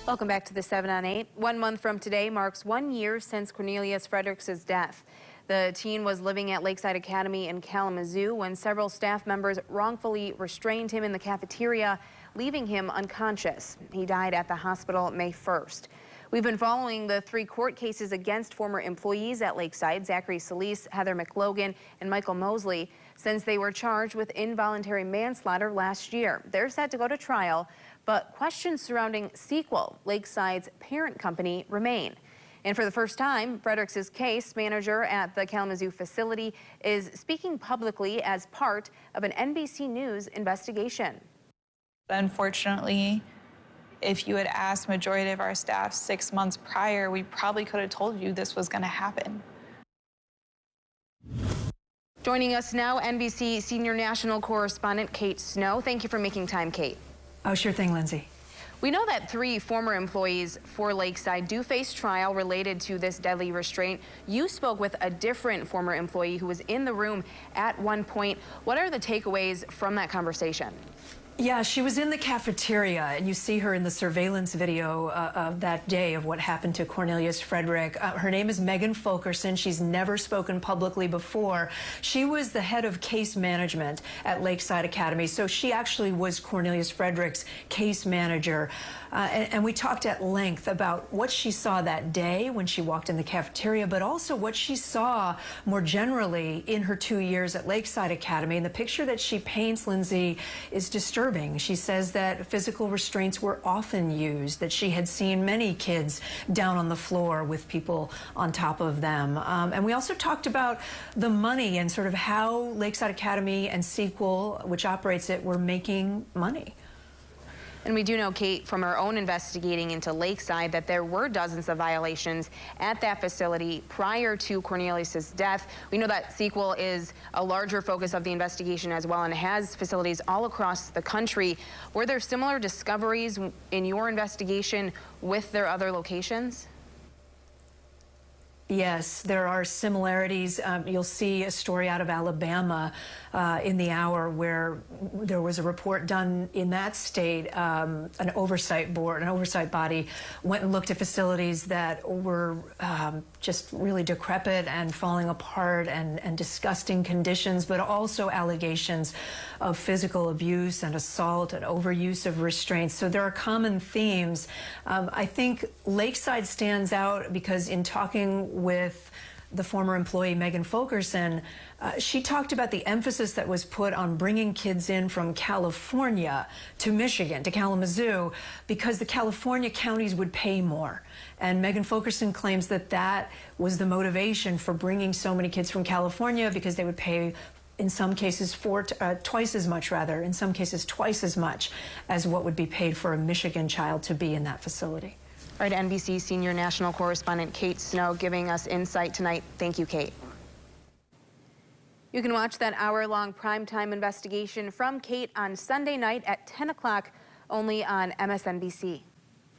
Welcome back to the 7 on 8. 1 month from today marks 1 year since Cornelius Fredericks' death. The teen was living at Lakeside Academy in Kalamazoo when several staff members wrongfully restrained him in the cafeteria, leaving him unconscious. He died at the hospital May 1st. We've been following the 3 court cases against former employees at Lakeside, Zachary Solis, Heather McLogan, and Michael Mosley, since they were charged with involuntary manslaughter last year. They're set to go to trial, but questions surrounding Sequel, Lakeside's parent company, remain. And for the first time, Fredericks' case manager at the Kalamazoo facility is speaking publicly as part of an NBC News investigation. Unfortunately, if you had asked majority of our staff 6 months prior, we probably could have told you this was going to happen. Joining us now, NBC senior national correspondent Kate Snow. Thank you for making time, Kate. Oh, sure thing, Lindsay. We know that 3 former employees for Lakeside do face trial related to this deadly restraint. You spoke with a different former employee who was in the room at one point. What are the takeaways from that conversation? Yeah, she was in the cafeteria, and you see her in the surveillance video of that day of what happened to Cornelius Fredericks. Her name is Megan Fulkerson. She's never spoken publicly before. She was the head of case management at Lakeside Academy, so she actually was Cornelius Fredericks' case manager. And we talked at length about what she saw that day when she walked in the cafeteria, but also what she saw more generally in her 2 years at Lakeside Academy. And the picture that she paints, Lindsay, is disturbing. She says that physical restraints were often used, that she had seen many kids down on the floor with people on top of them. And we also talked about the money and sort of how Lakeside Academy and Sequel, which operates it, were making money. And we do know, Kate, from our own investigating into Lakeside, that there were dozens of violations at that facility prior to Cornelius' death. We know that Sequel is a larger focus of the investigation as well and has facilities all across the country. Were there similar discoveries in your investigation with their other locations? Yes, there are similarities. You'll see a story out of Alabama in the hour where there was a report done in that state. An oversight board, an oversight body went and looked at facilities that were just really decrepit and falling apart and disgusting conditions, but also allegations of physical abuse and assault and overuse of restraints. So there are common themes. I think Lakeside stands out because in talking with the former employee Megan Fulkerson, she talked about the emphasis that was put on bringing kids in from California to Michigan, to Kalamazoo, because the California counties would pay more. And Megan Fulkerson claims that that was the motivation for bringing so many kids from California, because they would pay in some cases twice as much, in some cases twice as much as what would be paid for a Michigan child to be in that facility. All right, NBC senior national correspondent Kate Snow giving us insight tonight. Thank you, Kate. You can watch that hour-long primetime investigation from Kate on Sunday night at 10 o'clock only on MSNBC.